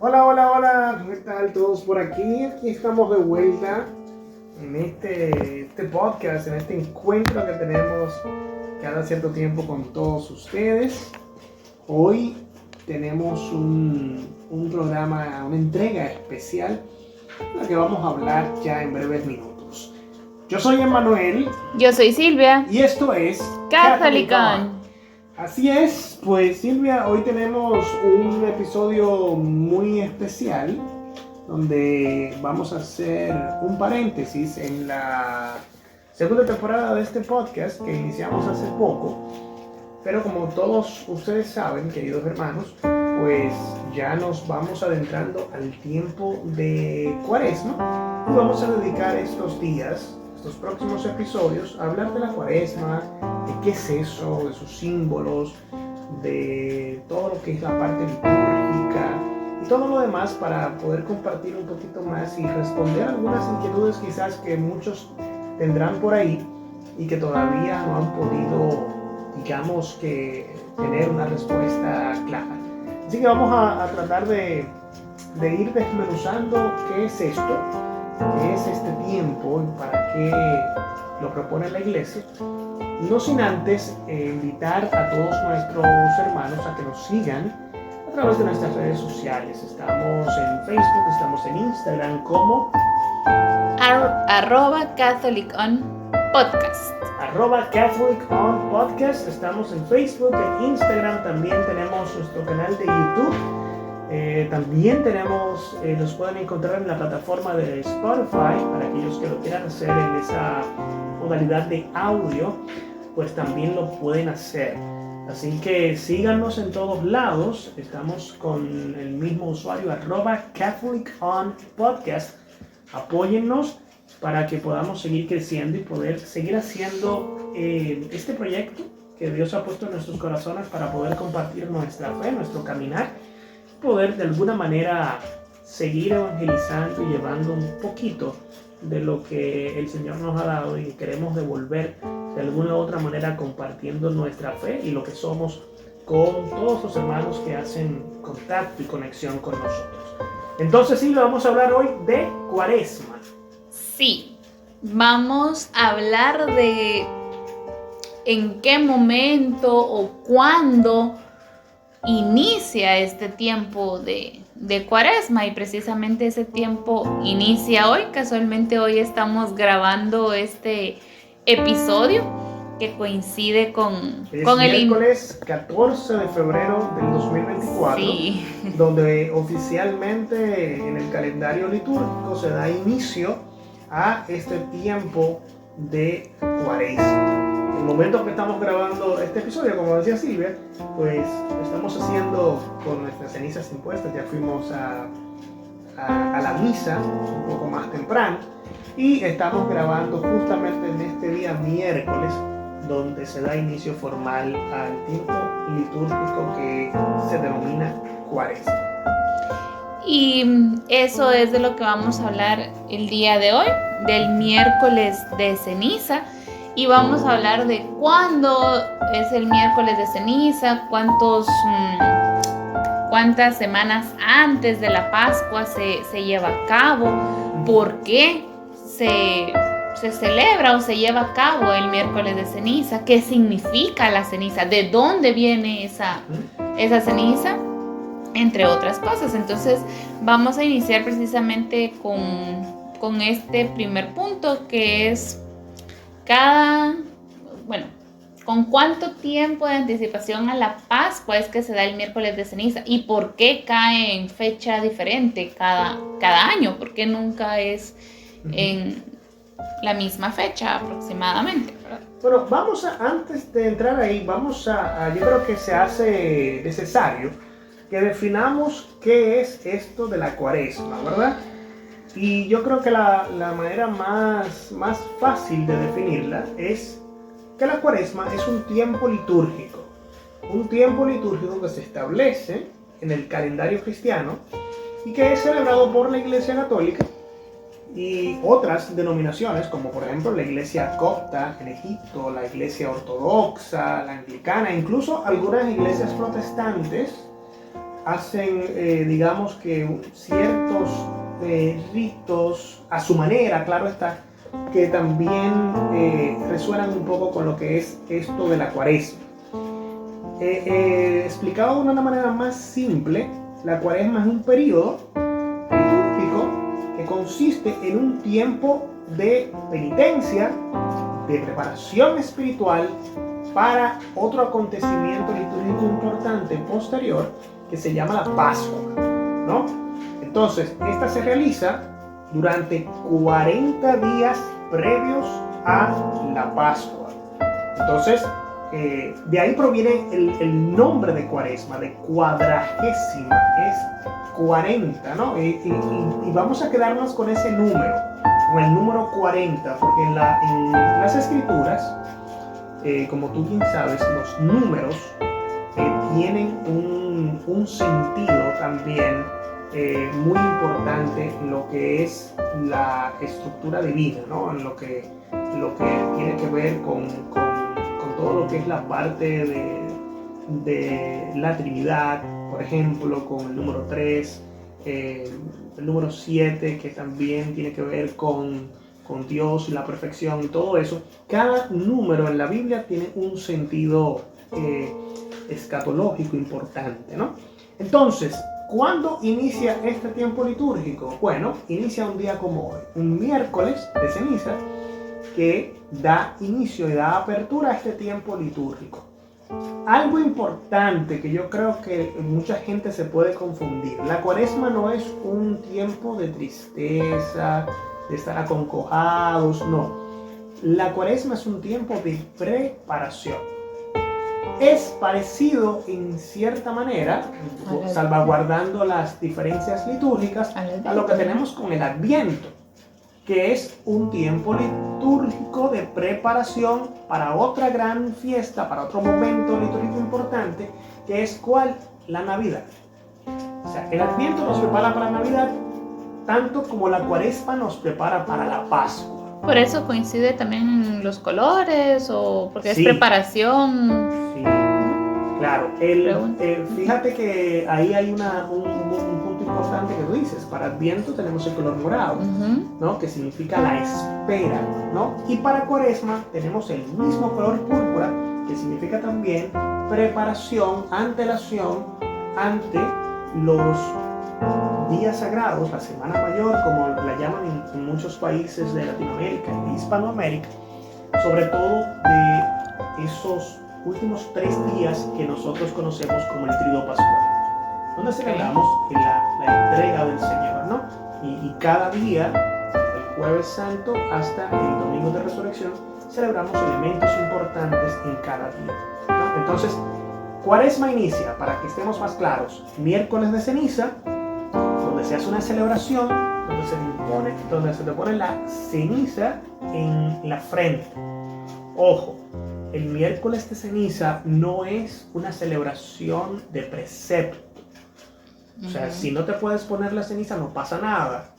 Hola, hola, hola, ¿qué tal todos por aquí? Aquí estamos de vuelta en este podcast, en este encuentro que tenemos cada cierto tiempo con todos ustedes. Hoy tenemos un programa, una entrega especial de la que vamos a hablar ya en breves minutos. Yo soy Emmanuel. Yo soy Silvia. Y esto es Catholic On. Así es, pues Silvia, hoy tenemos un episodio muy especial donde vamos a hacer un paréntesis en la segunda temporada de este podcast que iniciamos hace poco. Pero como todos ustedes saben, queridos hermanos, pues ya nos vamos adentrando al tiempo de Cuaresma y vamos a dedicar estos días, estos próximos episodios, a hablar de la Cuaresma, de qué es eso, de sus símbolos, de todo lo que es la parte litúrgica y todo lo demás para poder compartir un poquito más y responder algunas inquietudes quizás que muchos tendrán por ahí y que todavía no han podido, digamos, que tener una respuesta clara. Así que vamos a tratar de ir desmenuzando qué es esto, qué es este tiempo y para qué lo propone la Iglesia. No sin antes invitar a todos nuestros hermanos a que nos sigan a través de nuestras redes sociales. Estamos en Facebook, estamos en Instagram como @Catholic On Podcast. @Catholic On Podcast. Estamos en Facebook, en Instagram, también tenemos nuestro canal de YouTube. También tenemos, nos pueden encontrar en la plataforma de Spotify para aquellos que lo quieran hacer en esa modalidad de audio, pues también lo pueden hacer. Así que síganos en todos lados. Estamos con el mismo usuario @CatholicOnPodcast. Apóyennos para que podamos seguir creciendo y poder seguir haciendo este proyecto que Dios ha puesto en nuestros corazones para poder compartir nuestra fe, nuestro caminar, poder de alguna manera seguir evangelizando y llevando un poquito de lo que el Señor nos ha dado y queremos devolver de alguna u otra manera compartiendo nuestra fe y lo que somos con todos los hermanos que hacen contacto y conexión con nosotros. Entonces sí, vamos a hablar hoy de Cuaresma. Sí, vamos a hablar de en qué momento o cuándo inicia este tiempo de Cuaresma, y precisamente ese tiempo inicia hoy. Casualmente hoy estamos grabando este episodio que coincide con el miércoles 14 de febrero del 2024, sí, donde oficialmente en el calendario litúrgico se da inicio a este tiempo de Cuaresma. En el momento que estamos grabando este episodio, como decía Silvia, pues estamos haciendo con nuestras cenizas impuestas. Ya fuimos a la misa un poco más temprano y estamos grabando justamente en este día miércoles, donde se da inicio formal al tiempo litúrgico que se denomina Cuaresma. Y eso es de lo que vamos a hablar el día de hoy, del miércoles de ceniza. Y vamos a hablar de cuándo es el miércoles de ceniza, cuántas semanas antes de la Pascua se lleva a cabo, por qué se celebra o se lleva a cabo el miércoles de ceniza, qué significa la ceniza, de dónde viene esa ceniza, entre otras cosas. Entonces vamos a iniciar precisamente con este primer punto, que es ¿con cuánto tiempo de anticipación a la Pascua es que se da el miércoles de ceniza? ¿Y por qué cae en fecha diferente cada año? ¿Por qué nunca es en la misma fecha aproximadamente, ¿verdad? Bueno, antes de entrar ahí, yo creo que se hace necesario que definamos qué es esto de la Cuaresma, ¿verdad? Y yo creo que la manera más fácil de definirla es que la Cuaresma es un tiempo litúrgico que se establece en el calendario cristiano y que es celebrado por la Iglesia Católica y otras denominaciones, como por ejemplo la Iglesia Copta en Egipto, la Iglesia Ortodoxa, la Anglicana, incluso algunas iglesias protestantes hacen, digamos que ciertos ritos a su manera, claro está, que también resuenan un poco con lo que es esto de la Cuaresma. Explicado de una manera más simple, la Cuaresma es un periodo litúrgico que consiste en un tiempo de penitencia, de preparación espiritual para otro acontecimiento litúrgico importante posterior que se llama la Pascua, ¿no? Entonces, esta se realiza durante 40 días previos a la Pascua. Entonces, de ahí proviene el nombre de Cuaresma, de cuadragésima, es 40, ¿no? Y vamos a quedarnos con ese número, con el número 40, porque en las Escrituras, como tú bien sabes, los números tienen un sentido también muy importante en lo que es la estructura divina, ¿no? En lo que tiene que ver con todo lo que es la parte de la Trinidad, por ejemplo, con el número 3, el número 7, que también tiene que ver con Dios y la perfección y todo eso. Cada número en la Biblia tiene un sentido escatológico importante, ¿no? Entonces, ¿cuándo inicia este tiempo litúrgico? Bueno, inicia un día como hoy, un miércoles de ceniza, que da inicio y da apertura a este tiempo litúrgico. Algo importante que yo creo que mucha gente se puede confundir: la Cuaresma no es un tiempo de tristeza, de estar acongojados, no. La Cuaresma es un tiempo de preparación. Es parecido en cierta manera, salvaguardando las diferencias litúrgicas, a lo que tenemos con el Adviento, que es un tiempo litúrgico de preparación para otra gran fiesta, para otro momento litúrgico importante, que es ¿cuál? La Navidad. O sea, el Adviento nos prepara para la Navidad, tanto como la Cuaresma nos prepara para la Pascua. Por eso coincide también los colores, o porque sí, es preparación. Sí, claro. Fíjate que ahí hay un punto importante que tú dices. Para Adviento tenemos el color morado, ¿no? Que significa la espera, ¿no? Y para Cuaresma tenemos el mismo color púrpura, que significa también preparación, antelación ante los días sagrados, la Semana Mayor, como la llaman en muchos países de Latinoamérica y Hispanoamérica, sobre todo de esos últimos 3 días que nosotros conocemos como el Tríodo Pascual, donde celebramos la entrega del Señor, ¿no? Y cada día, el Jueves Santo hasta el Domingo de Resurrección, celebramos elementos importantes en cada día, ¿no? Entonces, Cuaresma inicia, para que estemos más claros, miércoles de ceniza, donde se hace una celebración, donde se te pone la ceniza en la frente. Ojo, el miércoles de ceniza no es una celebración de precepto. O sea, si no te puedes poner la ceniza, no pasa nada.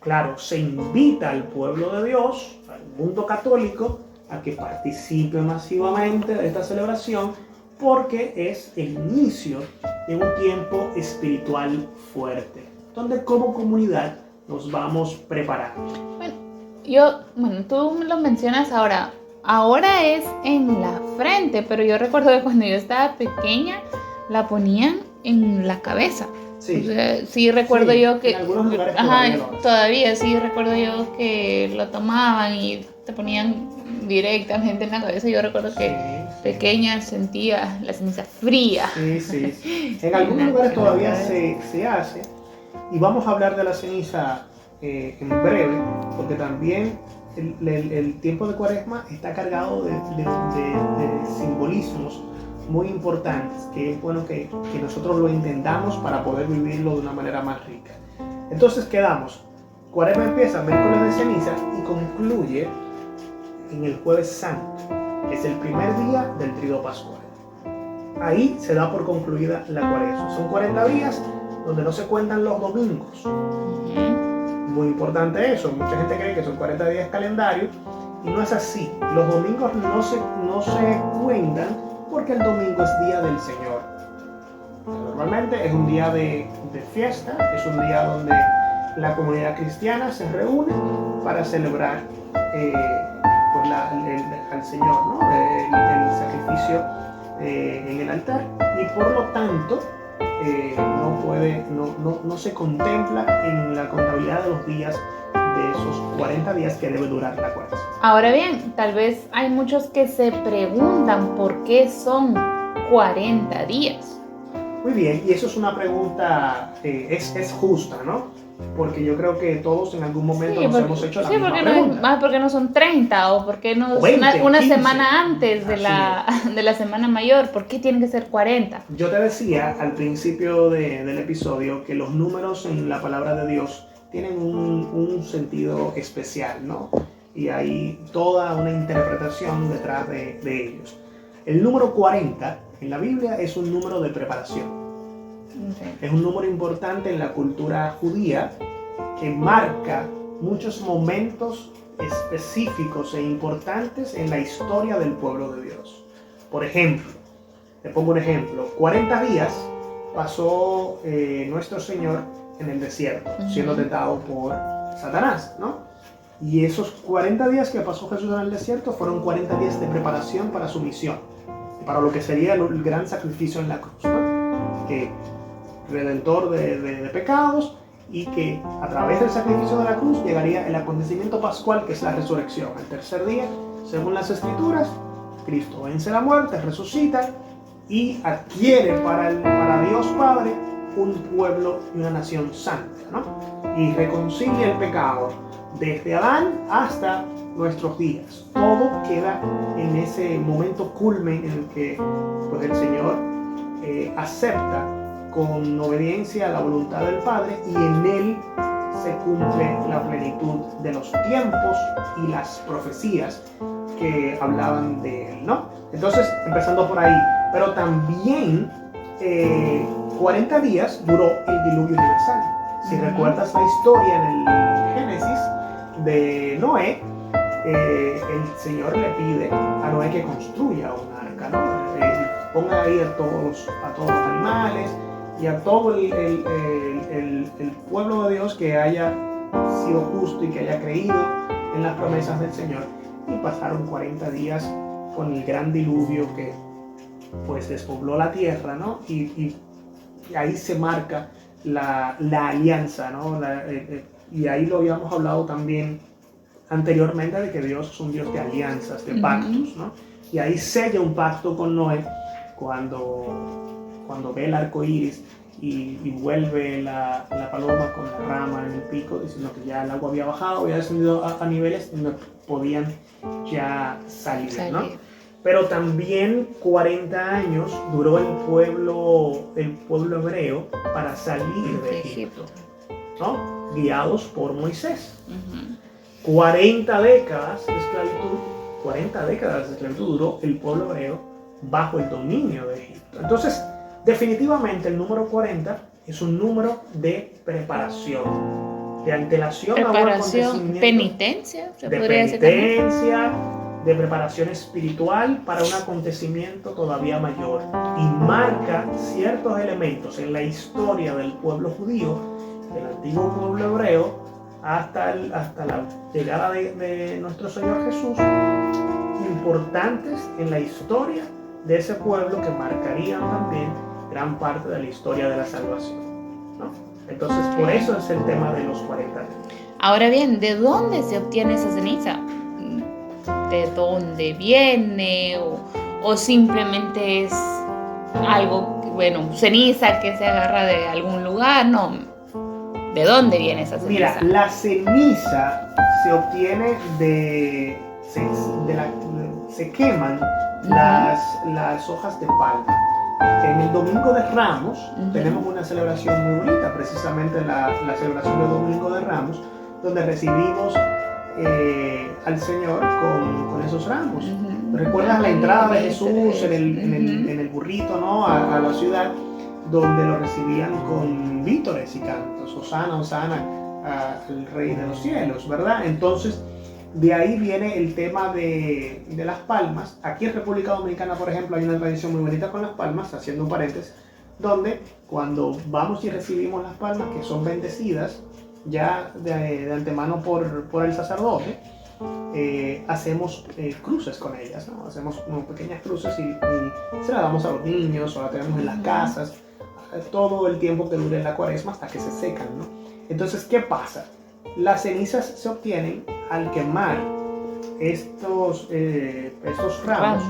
Claro, se invita al pueblo de Dios, al mundo católico, a que participe masivamente de esta celebración, porque es el inicio de un tiempo espiritual fuerte, donde como comunidad nos vamos preparando. Bueno, tú lo mencionas ahora es en la frente, pero yo recuerdo que cuando yo estaba pequeña la ponían en la cabeza. Sí, o sea, sí recuerdo yo que... En algunos lugares todavía sí recuerdo yo que lo tomaban y te ponían directamente en la cabeza. Yo recuerdo que pequeña sentía la ceniza fría. Sí. En algunos lugares todavía se hace, y vamos a hablar de la ceniza en breve, porque también el tiempo de Cuaresma está cargado de simbolismos muy importantes, que es bueno que nosotros lo entendamos para poder vivirlo de una manera más rica. Entonces quedamos, Cuaresma empieza miércoles de ceniza y concluye en el Jueves Santo, que es el primer día del Tríodo Pascual. Ahí se da por concluida la Cuaresma. Son 40 días donde no se cuentan los domingos. Muy importante eso. Mucha gente cree que son 40 días calendario y no es así. Los domingos no se cuentan porque el domingo es día del Señor. Normalmente es un día de fiesta, es un día donde la comunidad cristiana se reúne para celebrar pues al Señor, ¿no? El sacrificio en el altar, y por lo tanto no se contempla en la contabilidad de los días de esos 40 días que debe durar la cuaresma. Ahora bien, tal vez hay muchos que se preguntan por qué son 40 días. Muy bien, y eso es una pregunta, es justa, ¿no? Porque yo creo que todos en algún momento nos hemos hecho la misma pregunta. ¿Por qué no son 30? ¿O por qué no 20, una 15, semana antes de la semana mayor? ¿Por qué tienen que ser 40? Yo te decía al principio del episodio que los números en la palabra de Dios tienen un sentido especial, ¿no? Y hay toda una interpretación detrás de ellos. El número 40 en la Biblia es un número de preparación. Okay. Es un número importante en la cultura judía que marca muchos momentos específicos e importantes en la historia del pueblo de Dios. Por ejemplo, te pongo un ejemplo, 40 días pasó nuestro Señor en el desierto, siendo tentado por Satanás, ¿no? Y esos 40 días que pasó Jesús en el desierto fueron 40 días de preparación para su misión, para lo que sería el gran sacrificio en la cruz, ¿no? Que redentor de pecados, y que a través del sacrificio de la cruz llegaría el acontecimiento pascual, que es la resurrección. El tercer día, según las Escrituras, Cristo vence la muerte, resucita y adquiere para Dios Padre un pueblo y una nación santa, ¿no? Y reconcilia el pecado desde Adán hasta nuestros días. Todo queda en ese momento culmen en el que pues, el Señor acepta con obediencia a la voluntad del Padre, y en Él se cumple la plenitud de los tiempos y las profecías que hablaban de Él, ¿no? Entonces, empezando por ahí, pero también 40 días duró el diluvio universal. Si recuerdas la historia en el Génesis de Noé, el Señor le pide a Noé que construya un arca, ¿no? Ponga ahí a todos los animales y a todo el pueblo de Dios que haya sido justo y que haya creído en las promesas del Señor. Y pasaron 40 días con el gran diluvio que pues despobló la tierra, ¿no? Y ahí se marca la alianza, ¿no? Y ahí lo habíamos hablado también anteriormente, de que Dios es un Dios de alianzas, de pactos, ¿no? Y ahí sella un pacto con Noé cuando ve el arco iris y vuelve la paloma con la rama en el pico, diciendo que ya el agua había bajado, había descendido a niveles y no podían ya salir, ¿no? Pero también 40 años duró el pueblo hebreo para salir de Egipto, ¿no? Guiados por Moisés. 40 décadas de esclavitud duró el pueblo hebreo bajo el dominio de Egipto. Entonces, definitivamente el número 40 es un número de preparación, de antelación a un acontecimiento, penitencia, de preparación espiritual para un acontecimiento todavía mayor, y marca ciertos elementos en la historia del pueblo judío, del antiguo pueblo hebreo, hasta la llegada de nuestro Señor Jesús, importantes en la historia de ese pueblo, que marcarían también gran parte de la historia de la salvación, ¿no? Entonces, por eso es el tema de los 40 días. Ahora bien, ¿de dónde se obtiene esa ceniza? ¿De dónde viene? ¿O simplemente es algo, ceniza que se agarra de algún lugar? No. ¿De dónde viene esa ceniza? Mira, la ceniza se obtiene se queman las hojas de palma. En el Domingo de Ramos tenemos una celebración muy bonita, precisamente la celebración del Domingo de Ramos, donde recibimos al Señor con esos ramos. ¿Recuerdas la entrada de Jesús en el burrito, ¿no? a la ciudad, donde lo recibían con vítores y cantos? Hosana, Hosana al Rey de los cielos, ¿verdad? Entonces, de ahí viene el tema de las palmas. Aquí en República Dominicana, por ejemplo, hay una tradición muy bonita con las palmas, haciendo un paréntesis, donde cuando vamos y recibimos las palmas que son bendecidas ya de antemano por el sacerdote, hacemos cruces con ellas, ¿no? Hacemos como pequeñas cruces y se las damos a los niños o la tenemos en las casas todo el tiempo que dure la cuaresma hasta que se secan, ¿no? Entonces, ¿qué pasa? Las cenizas se obtienen al quemar estos ramos,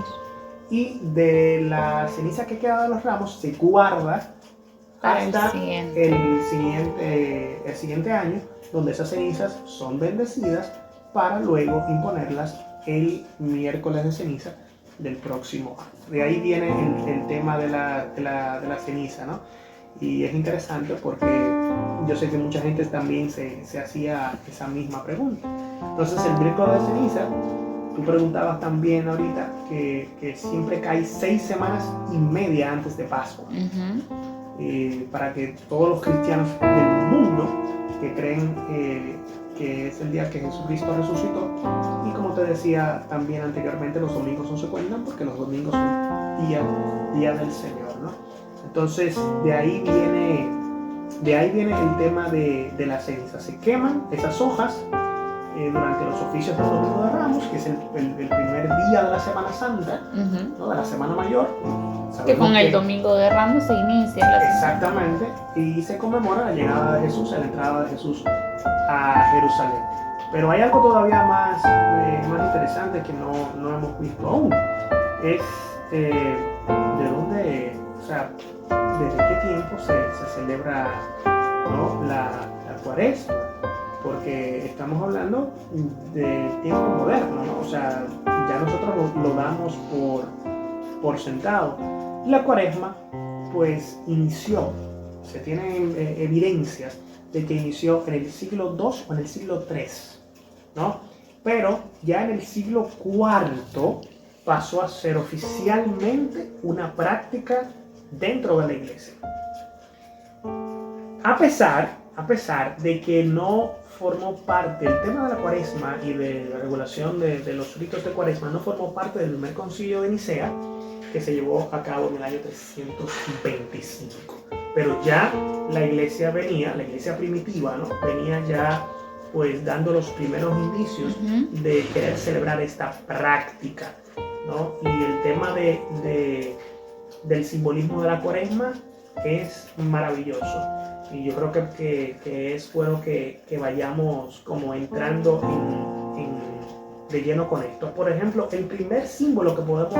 y de la ceniza que queda de los ramos se guarda hasta el siguiente año, donde esas cenizas son bendecidas para luego imponerlas el miércoles de ceniza del próximo año. De ahí viene el tema de la ceniza, ¿no? Y es interesante porque yo sé que mucha gente también se hacía esa misma pregunta. Entonces, el miércoles de ceniza, tú preguntabas también ahorita que siempre cae 6 semanas y media antes de Pascua. Para que todos los cristianos del mundo que creen que es el día que Jesucristo resucitó, y como te decía también anteriormente, los domingos no se cuentan porque los domingos son día del Señor, ¿no? Entonces de ahí viene el tema de la ceniza. Se queman esas hojas durante los oficios del Domingo de Ramos, que es el primer día de la Semana Santa, ¿no? De la Semana Mayor. Que con el Domingo de Ramos se inicia la semana. Exactamente, y se conmemora la llegada de Jesús, la entrada de Jesús a Jerusalén. Pero hay algo todavía más interesante que no hemos visto aún. Es de dónde, o sea, desde qué tiempo se celebra, ¿no? la cuaresma. Porque estamos hablando del tiempo moderno, ¿no? O sea, ya nosotros lo damos por sentado. La cuaresma, pues, inició, se tienen evidencias de que inició en el siglo II o en el siglo III, ¿no? Pero ya en el siglo IV pasó a ser oficialmente una práctica dentro de la iglesia. A pesar de que no formó parte, el tema de la cuaresma y de la regulación de los ritos de cuaresma no formó parte del primer concilio de Nicea, que se llevó a cabo en el año 325. Pero ya la iglesia primitiva, ¿no? Venía ya pues dando los primeros indicios de querer celebrar esta práctica, ¿no? Y el tema del simbolismo de la cuaresma es maravilloso. Y yo creo que es bueno que vayamos como entrando de lleno con esto. Por ejemplo, el primer símbolo que podemos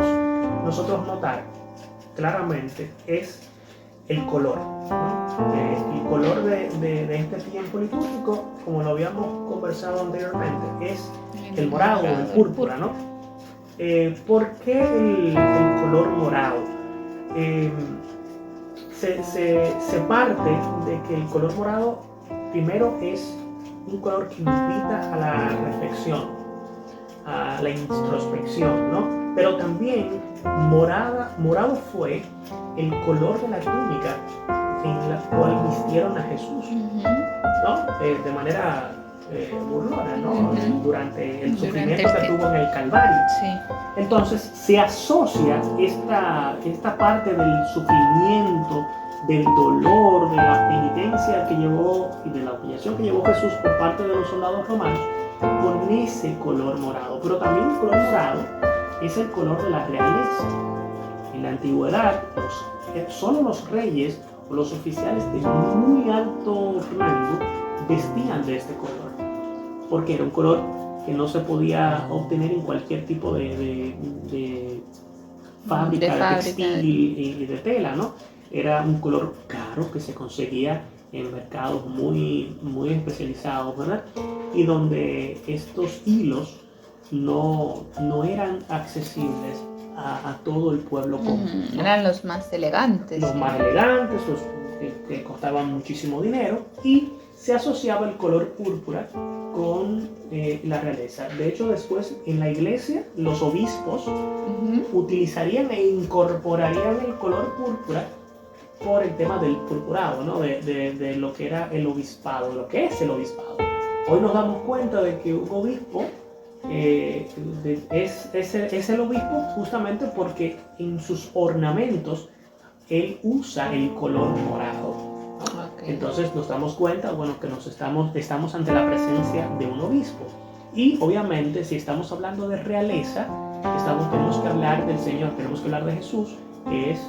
nosotros notar claramente es el color, ¿no? El color de este tiempo litúrgico, como lo habíamos conversado anteriormente, es el morado o el púrpura, ¿no? ¿Por qué el color morado? Se parte de que el color morado primero es un color que invita a la reflexión, a la introspección, ¿no? Pero también morado fue el color de la túnica en la cual vistieron a Jesús, ¿no? De manera burlona, ¿no? Durante el sufrimiento que tuvo en el Calvario. Sí. Entonces se asocia esta parte del sufrimiento, del dolor, de la penitencia que llevó y de la humillación que llevó Jesús por parte de los soldados romanos con ese color morado. Pero también el color morado es el color de la realeza. En la antigüedad, solo los reyes o los oficiales de muy alto rango vestían de este color, porque era un color que no se podía obtener en cualquier tipo de fábrica de textil y de tela, ¿no? Era un color caro que se conseguía en mercados muy, muy especializados, ¿verdad? Y donde estos hilos no eran accesibles a todo el pueblo común, ¿no? Eran los más elegantes. Los más elegantes, los que costaban muchísimo dinero, y se asociaba el color púrpura con la realeza. De hecho, después en la iglesia los obispos utilizarían e incorporarían el color púrpura por el tema del purpurado, ¿no? de lo que era el obispado, de lo que es el obispado. Hoy nos damos cuenta de que un obispo es el obispo justamente porque en sus ornamentos él usa el color morado, ¿no? Okay. Entonces nos damos cuenta, bueno, que estamos ante la presencia de un obispo. Y obviamente si estamos hablando de realeza, tenemos que hablar del Señor, tenemos que hablar de Jesús, que es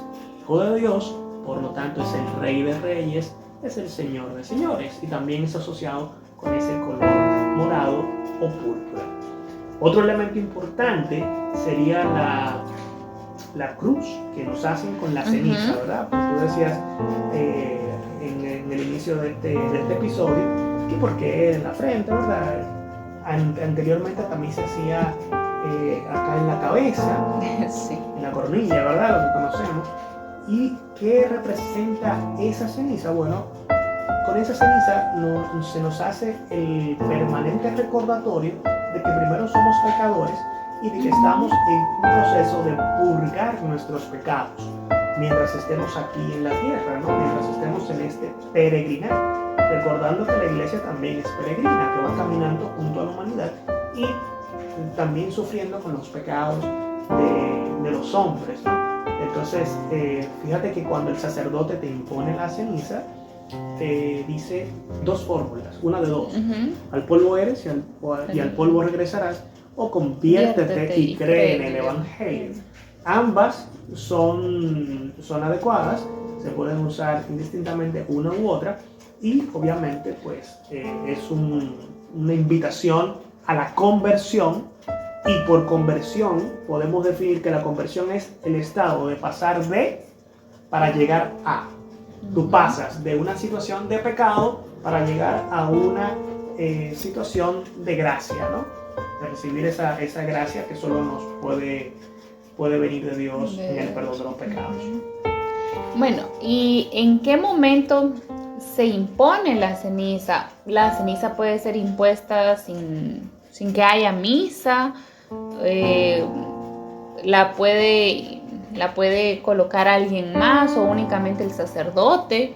Hijo de Dios, por lo tanto es el Rey de Reyes, es el Señor de Señores, y también es asociado con ese color morado o púrpura. Otro elemento importante sería la cruz que nos hacen con la ceniza, ¿verdad? Pues tú decías en el inicio de este episodio que por qué en la frente, ¿verdad? Anteriormente también se hacía acá en la cabeza, Sí. en la coronilla, ¿verdad? Lo que conocemos. ¿Y qué representa esa ceniza? Bueno, con esa ceniza se nos hace el permanente recordatorio de que primero somos pecadores y de que estamos en un proceso de purgar nuestros pecados mientras estemos aquí en la tierra, ¿no? Mientras estemos en este peregrinar. Recordando que la iglesia también es peregrina, que va caminando junto a la humanidad y también sufriendo con los pecados de los hombres, ¿no? Entonces, fíjate que cuando el sacerdote te impone la ceniza, te dice dos fórmulas, una de dos. Al polvo eres y al polvo regresarás, o conviértete y cree en el Evangelio. Ambas son adecuadas, se pueden usar indistintamente una u otra, y obviamente pues es una invitación a la conversión, y por conversión podemos definir que la conversión es el estado de pasar de para llegar a. Tú pasas de una situación de pecado para llegar a una situación de gracia, ¿no? De recibir esa gracia que solo nos puede venir de Dios en el perdón de los pecados. Bueno, ¿y en qué momento se impone la ceniza? La ceniza puede ser impuesta sin que haya misa, la puede colocar alguien más o únicamente el sacerdote.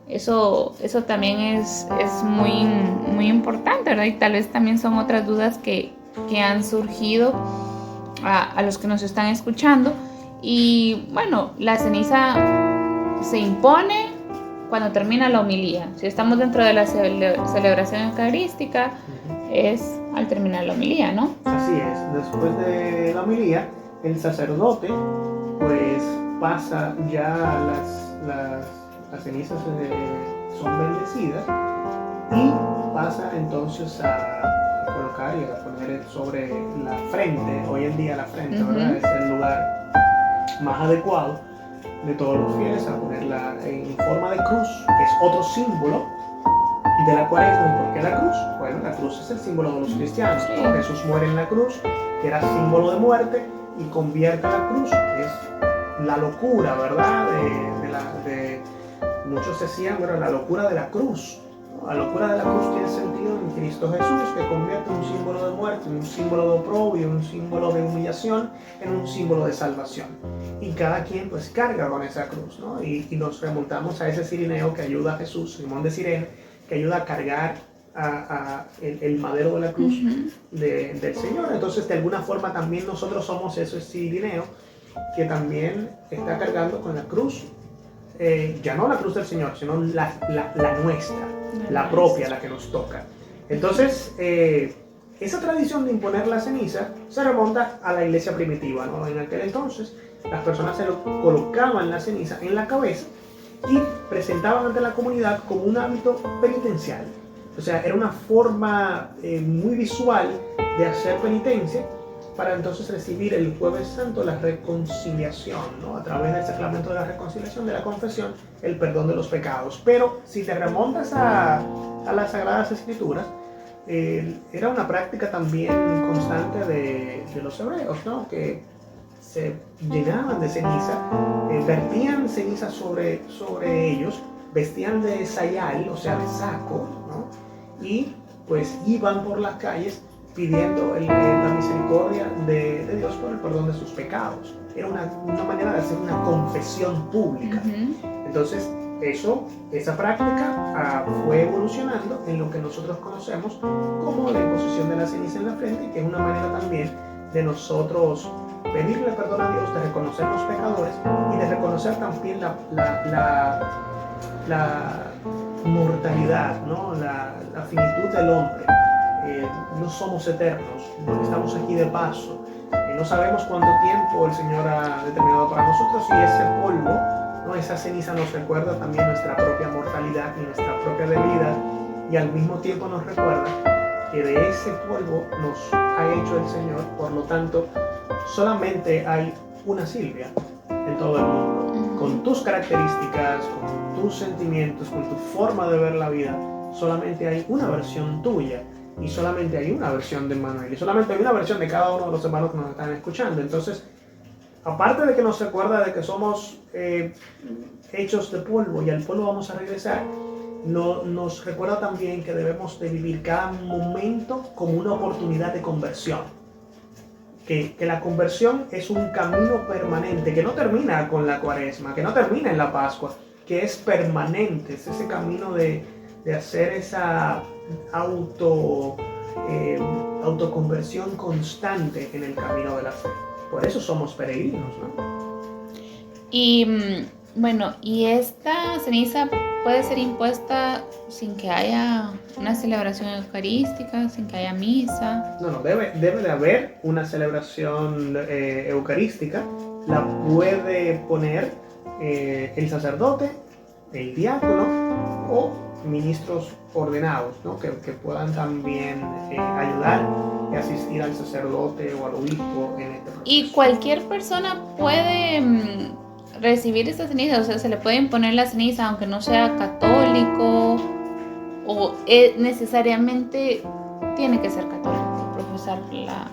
Eso también es muy, muy importante, ¿verdad? Y tal vez también son otras dudas que han surgido a los que nos están escuchando. Y bueno, la ceniza se impone cuando termina la homilía. Si estamos dentro de la celebración eucarística, es al terminar la homilía, ¿no? Así es. Después de la homilía, el sacerdote pues pasa ya las cenizas son bendecidas y pasa entonces a colocar y a poner sobre la frente. Hoy en día la frente, ¿verdad? Es el lugar más adecuado de todos los fieles, a ponerla en forma de cruz, que es otro símbolo de la Cuaresma. ¿Y por qué la cruz? Bueno, la cruz es el símbolo de los cristianos, ¿no? Jesús muere en la cruz, que era símbolo de muerte, y convierte la cruz, que es la locura, ¿verdad? Muchos decían, bueno, la locura de la cruz. La locura de la cruz tiene sentido en Cristo Jesús, que convierte un símbolo de muerte, un símbolo de oprobio, un símbolo de humillación, en un símbolo de salvación. Y cada quien pues carga con esa cruz, ¿no? Y nos remontamos a ese cirineo que ayuda a Jesús, Simón de Cirene, que ayuda a cargar el madero de la cruz del Señor. Entonces, de alguna forma también nosotros somos ese cirineo que también está cargando con la cruz. Ya no la cruz del Señor, sino la nuestra, la propia, la que nos toca. Entonces, esa tradición de imponer la ceniza se remonta a la iglesia primitiva, ¿no? En aquel entonces, las personas se colocaban la ceniza en la cabeza y presentaban ante la comunidad como un hábito penitencial. O sea, era una forma muy visual de hacer penitencia para entonces recibir el Jueves Santo la reconciliación, ¿no? A través del sacramento de la reconciliación, de la confesión, el perdón de los pecados. Pero si te remontas a las Sagradas Escrituras, era una práctica también constante de los hebreos, ¿no? Que se llenaban de ceniza, vertían ceniza sobre ellos, vestían de sayal, o sea, de saco, ¿no? Y pues iban por las calles pidiendo la misericordia de Dios por el perdón de sus pecados. Era una manera de hacer una confesión pública. Entonces, esa práctica fue evolucionando en lo que nosotros conocemos como la imposición de la ceniza en la frente, que es una manera también de nosotros pedirle perdón a Dios, de reconocernos pecadores y de reconocer también la mortalidad, ¿no? La finitud del hombre. No somos eternos, no estamos aquí de paso. No sabemos cuánto tiempo el Señor ha determinado para nosotros, y ese polvo, ¿no? Esa ceniza nos recuerda también nuestra propia mortalidad y nuestra propia debilidad, y al mismo tiempo nos recuerda que de ese polvo nos ha hecho el Señor. Por lo tanto, solamente hay una Silvia en todo el mundo, con tus características, con tus sentimientos, con tu forma de ver la vida. Solamente hay una versión tuya, y solamente hay una versión de Manuel, y solamente hay una versión de cada uno de los hermanos que nos están escuchando. Entonces, aparte de que nos recuerda de que somos hechos de polvo y al polvo vamos a regresar, nos recuerda también que debemos de vivir cada momento como una oportunidad de conversión. Que la conversión es un camino permanente, que no termina con la Cuaresma, que no termina en la Pascua, que es permanente, es ese camino de hacer esa autoconversión constante en el camino de la fe. Por eso somos peregrinos, ¿no? Y bueno, ¿y esta ceniza puede ser impuesta sin que haya una celebración eucarística, sin que haya misa? No, debe de haber una celebración eucarística. La puede poner el sacerdote, el diácono o ministros ordenados, ¿no? que puedan también ayudar y asistir al sacerdote o al obispo en este proceso. ¿Y cualquier persona puede recibir esta ceniza? O sea, ¿se le puede imponer la ceniza aunque no sea católico? ¿O necesariamente tiene que ser católico, profesar la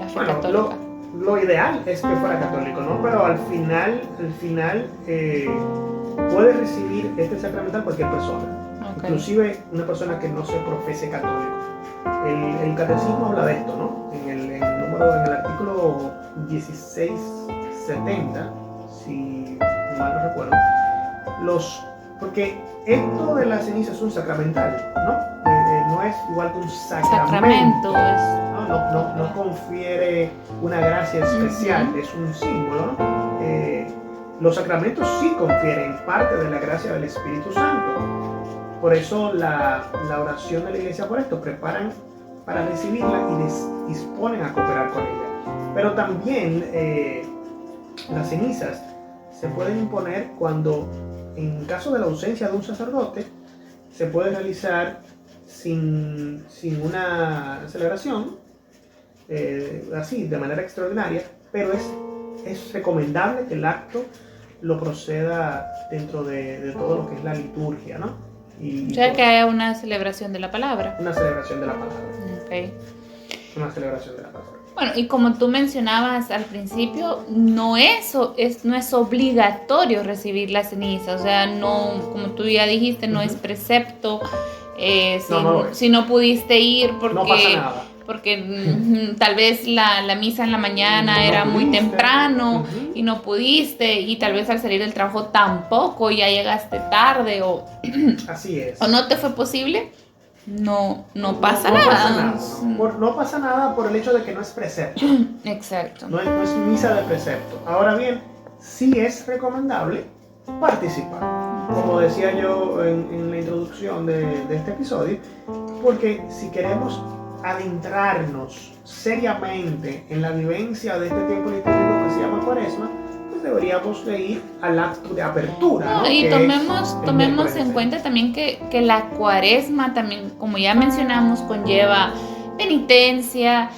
fe católica? Lo ideal es que fuera católico, ¿no? Pero al final puede recibir este sacramental cualquier persona. Okay. Inclusive una persona que no se profese católico. El catecismo habla de esto, ¿no? En el artículo 1670, si mal no recuerdo, porque esto de la ceniza es un sacramental, ¿no? No es igual que un sacramento. No confiere una gracia especial, es un símbolo, ¿no? Los sacramentos sí confieren parte de la gracia del Espíritu Santo. Por eso la oración de la Iglesia, por esto, preparan para recibirla y disponen a cooperar con ella. Pero también las cenizas se pueden imponer cuando, en caso de la ausencia de un sacerdote, se puede realizar sin una celebración, así, de manera extraordinaria, pero es recomendable que el acto lo proceda dentro de todo lo que es la liturgia, ¿no? O sea, que haya una celebración de la palabra. Una celebración de la palabra. Okay. Una celebración de la palabra. Bueno, y como tú mencionabas al principio, no es obligatorio recibir la ceniza. O sea, no, como tú ya dijiste, no es precepto. Si no pudiste ir porque... No pasa nada. Porque tal vez la misa en la mañana era muy temprano y no pudiste, y tal vez al salir del trabajo tampoco, ya llegaste tarde o así es, o no te fue posible, no pasa nada. No pasa nada por el hecho de que no es precepto. Exacto. No es misa de precepto. Ahora bien, sí es recomendable participar, como decía yo en la introducción de este episodio, porque si queremos adentrarnos seriamente en la vivencia de este tiempo litúrgico que se llama Cuaresma, pues deberíamos de ir al acto de apertura, ¿no? Y tomemos en cuenta también que la Cuaresma también, como ya mencionamos, conlleva penitencia,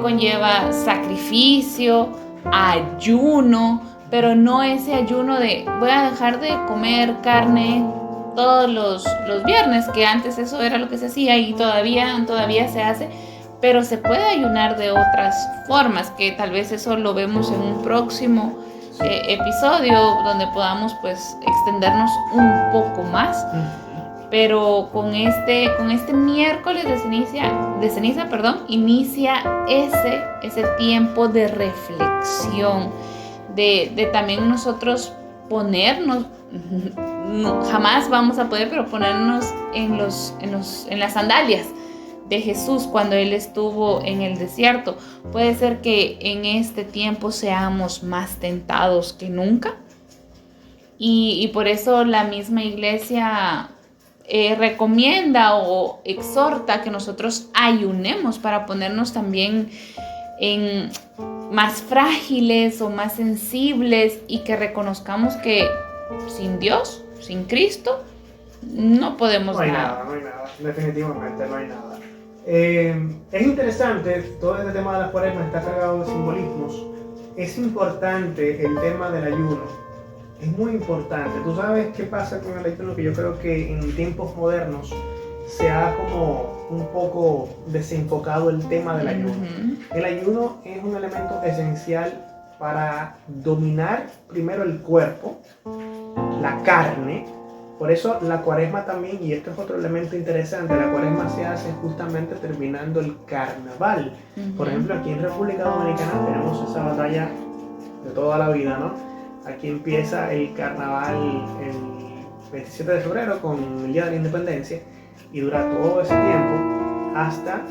conlleva sacrificio, ayuno, pero no ese ayuno de voy a dejar de comer carne todos los viernes, que antes eso era lo que se hacía y todavía se hace, pero se puede ayunar de otras formas, que tal vez eso lo vemos en un próximo episodio donde podamos pues extendernos un poco más. Pero con este miércoles de ceniza, inicia ese tiempo de reflexión, de también nosotros ponernos, jamás vamos a poder, pero ponernos en las sandalias de Jesús cuando Él estuvo en el desierto. Puede ser que en este tiempo seamos más tentados que nunca. Y por eso la misma iglesia recomienda o exhorta que nosotros ayunemos para ponernos también más frágiles o más sensibles, y que reconozcamos que sin Dios, sin Cristo, no podemos No hay nada. nada, definitivamente no hay nada. Es interesante, todo este tema de la cuaresma está cargado de simbolismos. Es importante el tema del ayuno. Es muy importante. Tú sabes qué pasa con el ayuno, que yo creo que en tiempos modernos se ha como un poco desenfocado el tema del ayuno. El ayuno es un elemento esencial para dominar primero el cuerpo, la carne. Por eso la cuaresma también, y esto es otro elemento interesante, la cuaresma se hace justamente terminando el carnaval. Por ejemplo, aquí en República Dominicana tenemos esa batalla de toda la vida, ¿no? Aquí empieza el carnaval el 27 de febrero con el Día de la Independencia y dura todo ese tiempo hasta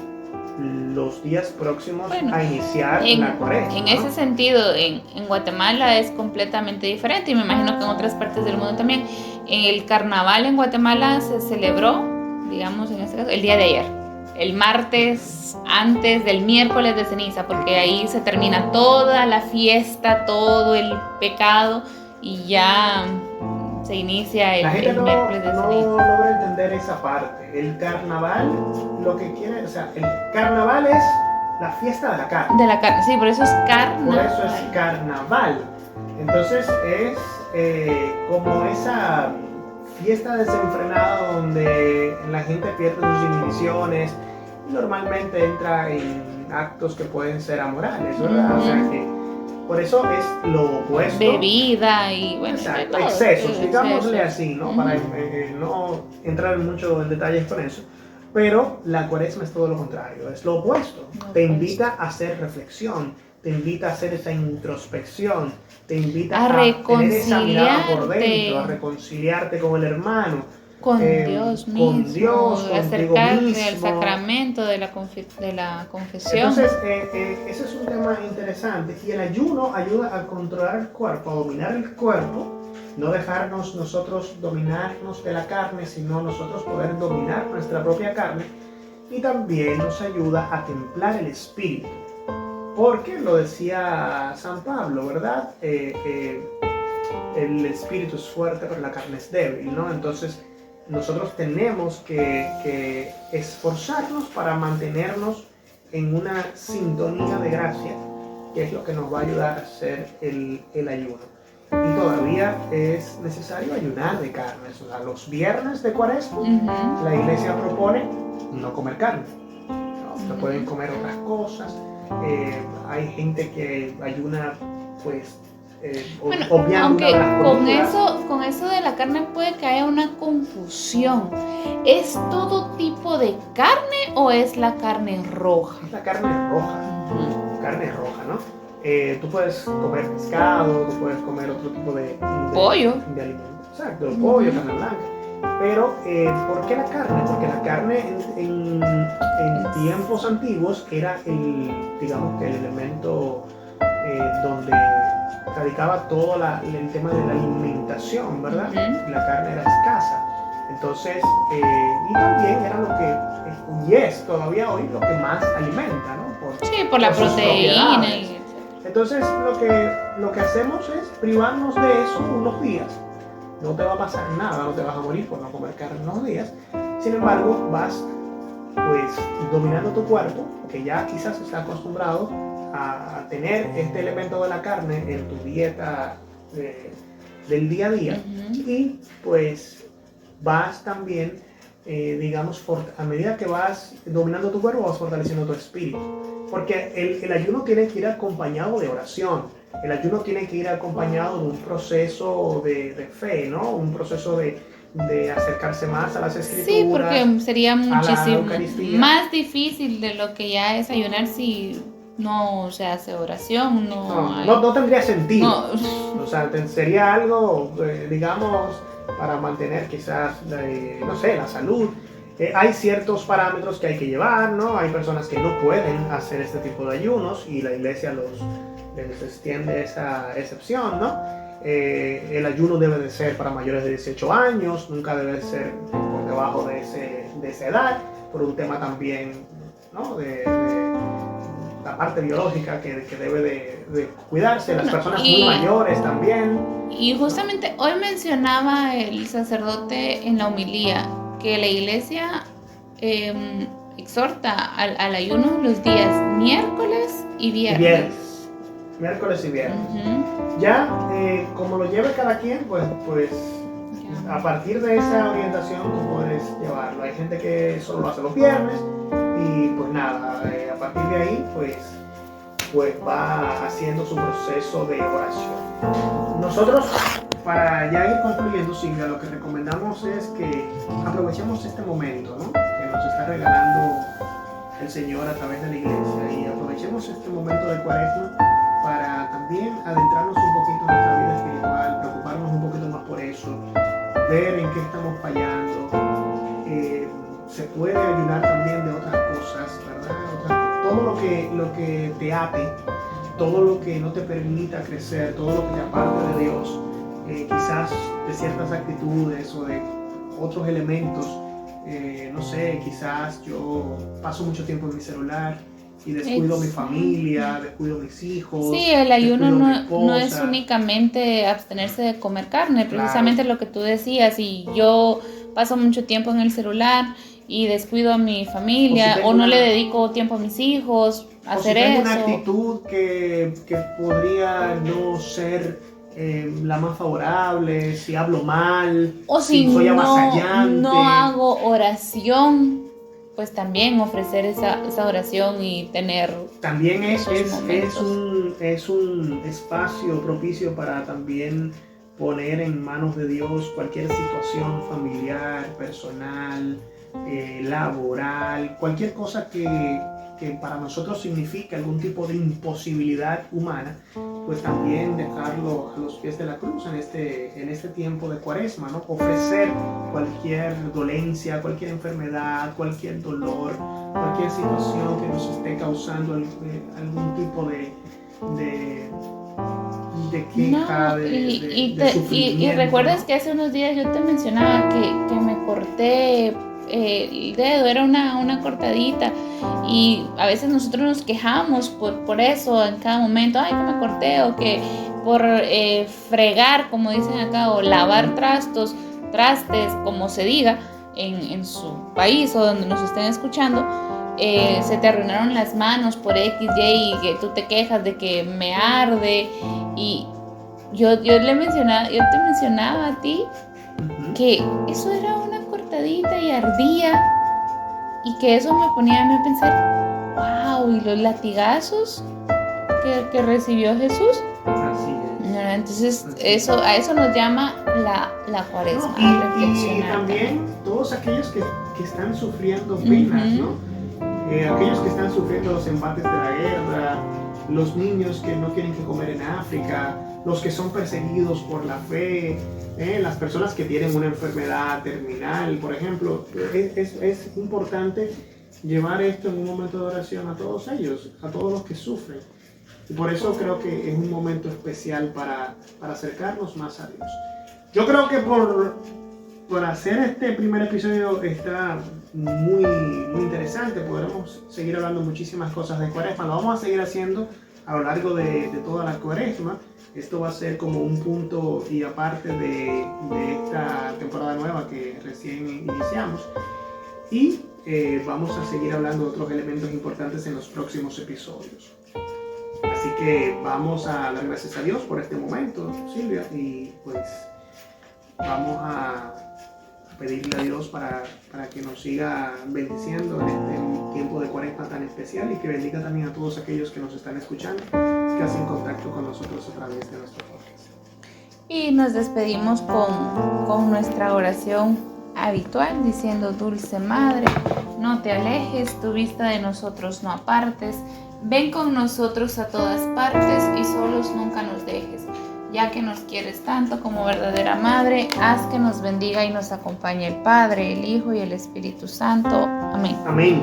los días próximos a iniciar la cuaresma. En ese sentido, en Guatemala es completamente diferente, y me imagino que en otras partes del mundo también. El carnaval en Guatemala se celebró, digamos en este caso, el día de ayer, el martes antes del miércoles de ceniza, porque ahí se termina toda la fiesta, todo el pecado, y ya se inicia el miércoles de ceniza. No logra entender esa parte. El carnaval, lo que quiere, o sea, el carnaval es la fiesta de la carne. De la carne, sí, por eso es carnaval. Por eso es carnaval. Entonces es como esa fiesta desenfrenada donde la gente pierde sus inhibiciones y normalmente entra en actos que pueden ser amorales, ¿verdad? O sea que por eso es lo opuesto. Bebida y bueno, exacto, excesos, digámosle así, ¿no? Para no entrar mucho en detalles con eso. Pero la cuaresma es todo lo contrario, es lo opuesto. Te invita a hacer reflexión, te invita a hacer esa introspección, te invita a tener esa mirada por dentro, a reconciliarte con el hermano, con Dios mismo, con Dios, acercarte mismo. al sacramento de la confesión. Entonces, ese es un tema interesante, y el ayuno ayuda a controlar el cuerpo, a dominar el cuerpo, no dejarnos nosotros dominarnos de la carne, sino nosotros poder dominar nuestra propia carne, y también nos ayuda a templar el espíritu, porque lo decía San Pablo, ¿verdad? El espíritu es fuerte, pero la carne es débil, ¿no? Entonces nosotros tenemos que esforzarnos para mantenernos en una sintonía de gracia, que es lo que nos va a ayudar a hacer el ayuno. Y todavía es necesario ayunar de carnes. O sea, los viernes de cuaresma, la iglesia propone no comer carne, ¿no? Se pueden comer otras cosas. Hay gente que ayuna, pues, bueno, obviando aunque con eso de la carne puede que haya una confusión. ¿Es todo tipo de carne o es la carne roja? Es la carne roja, carne roja, ¿no? Tú puedes comer pescado, tú puedes comer otro tipo de pollo, de alimentos, exacto, pollo, carne blanca. Pero, ¿por qué la carne? Porque la carne en tiempos antiguos era digamos que el elemento donde radicaba todo el tema de la alimentación, ¿verdad? La carne era escasa. Entonces, y también era lo que, y es todavía hoy lo que más alimenta, ¿no? Por la proteína. Entonces, lo que hacemos es privarnos de eso unos días. No te va a pasar nada, no te vas a morir por no comer carne unos días. Sin embargo, vas pues dominando tu cuerpo, que ya quizás está acostumbrado a tener este elemento de la carne en tu dieta del día a día, y pues vas también, digamos, a medida que vas dominando tu cuerpo, vas fortaleciendo tu espíritu, porque el ayuno tiene que ir acompañado de oración, el ayuno tiene que ir acompañado de un proceso de fe, ¿no? Un proceso de acercarse más a las escrituras. Sí, porque sería muchísimo más difícil de lo que ya es ayunar si no se hace oración, no tendría sentido. No. O sea, sería algo, digamos, para mantener quizás, no sé, la salud. Hay ciertos parámetros que hay que llevar, ¿no? Hay personas que no pueden hacer este tipo de ayunos y la iglesia les extiende esa excepción, ¿no? El ayuno debe de ser para mayores de 18 años, nunca debe ser por debajo de esa edad, por un tema también, ¿no? de la parte biológica que debe de cuidarse, las personas muy mayores también. Y justamente hoy mencionaba el sacerdote en la homilía que la iglesia exhorta al ayuno los días miércoles y viernes. Miércoles y viernes. Ya, como lo lleve cada quien, pues a partir de esa orientación tú puedes llevarlo. Hay gente que solo lo hace los viernes y pues nada, a partir de ahí pues va haciendo su proceso de oración. Nosotros, para ya ir concluyendo, Silvia, lo que recomendamos es que aprovechemos este momento, ¿no? Que nos está regalando el Señor a través de la iglesia, y aprovechemos este momento de Cuaresma para también adentrarnos un poquito en nuestra vida espiritual, preocuparnos un poquito más por eso, ver en qué estamos fallando. Se puede ayudar también de otras cosas, ¿verdad? Todo lo que te ate, todo lo que no te permita crecer, todo lo que te aparte de Dios, quizás de ciertas actitudes o de otros elementos. No sé, quizás yo paso mucho tiempo en mi celular y descuido mi familia, descuido mis hijos. Sí, el ayuno no es únicamente abstenerse de comer carne, precisamente lo que tú decías. Y yo paso mucho tiempo en el celular y descuido a mi familia, o no le dedico tiempo a mis hijos, hacer eso. O si tengo una actitud que podría no ser la más favorable, si hablo mal, o si soy avasallante, no hago oración, pues también ofrecer esa oración y tener también es un espacio propicio para también poner en manos de Dios cualquier situación familiar, personal, laboral, cualquier cosa que para nosotros significa algún tipo de imposibilidad humana, pues también dejarlo a los pies de la cruz en este tiempo de Cuaresma, ¿no? Ofrecer cualquier dolencia, cualquier enfermedad, cualquier dolor, cualquier situación que nos esté causando algún tipo de queja, de sufrimiento. Y recuerdas que hace unos días yo te mencionaba que me corté el dedo, era una cortadita, y a veces nosotros nos quejamos por eso en cada momento, ay, que me corté, o que por fregar, como dicen acá, o lavar trastes, como se diga en su país o donde nos estén escuchando, se te arruinaron las manos por X, Y, y que tú te quejas de que me arde. Y yo te mencionaba a ti que eso era una cortadita y ardía, y que eso me ponía a mí a pensar, wow, y los latigazos que recibió Jesús. Así es. Entonces a eso nos llama la Cuaresma, y también todos aquellos que están sufriendo penas, ¿no? Aquellos que están sufriendo los embates de la guerra, los niños que no tienen que comer en África, los que son perseguidos por la fe, las personas que tienen una enfermedad terminal, por ejemplo. Es importante llevar esto en un momento de oración a todos ellos, a todos los que sufren. Y por eso creo que es un momento especial para acercarnos más a Dios. Yo creo que por hacer este primer episodio está muy, muy interesante. Podremos seguir hablando muchísimas cosas de Cuaresma. Lo vamos a seguir haciendo a lo largo de toda la Cuaresma. Esto va a ser como un punto y aparte de esta temporada nueva que recién iniciamos. Y vamos a seguir hablando de otros elementos importantes en los próximos episodios. Así que vamos a dar gracias a Dios por este momento, Silvia, y pues vamos a pedirle a Dios para que nos siga bendiciendo en este tiempo de Cuaresma tan especial, y que bendiga también a todos aquellos que nos están escuchando, que hacen contacto con nosotros a través de nuestro podcast. Y nos despedimos con nuestra oración habitual, diciendo: Dulce Madre, no te alejes, tu vista de nosotros no apartes, ven con nosotros a todas partes y solos nunca nos dejes. ya que nos quieres tanto como verdadera Madre, haz que nos bendiga y nos acompañe el Padre, el Hijo y el Espíritu Santo. Amén. Amén.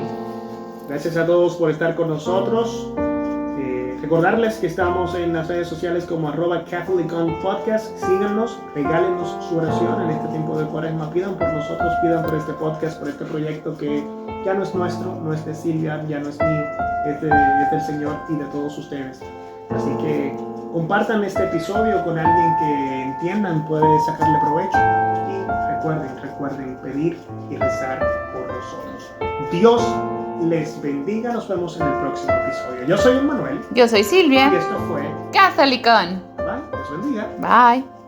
Gracias a todos por estar con nosotros. Recordarles que estamos en las redes sociales como @CatholicOnPodcast. Síganos, regálenos su oración en este tiempo de Cuaresma. Pidan por nosotros, pidan por este podcast, por este proyecto que ya no es nuestro, no es de Silvia, ya no es mío, es del Señor y de todos ustedes. Así que compartan este episodio con alguien que entiendan, puede sacarle provecho. Y recuerden pedir y rezar por nosotros. Dios les bendiga. Nos vemos en el próximo episodio. Yo soy Emmanuel. Yo soy Silvia. Y esto fue Catholicon. Bye. Dios bendiga. Bye.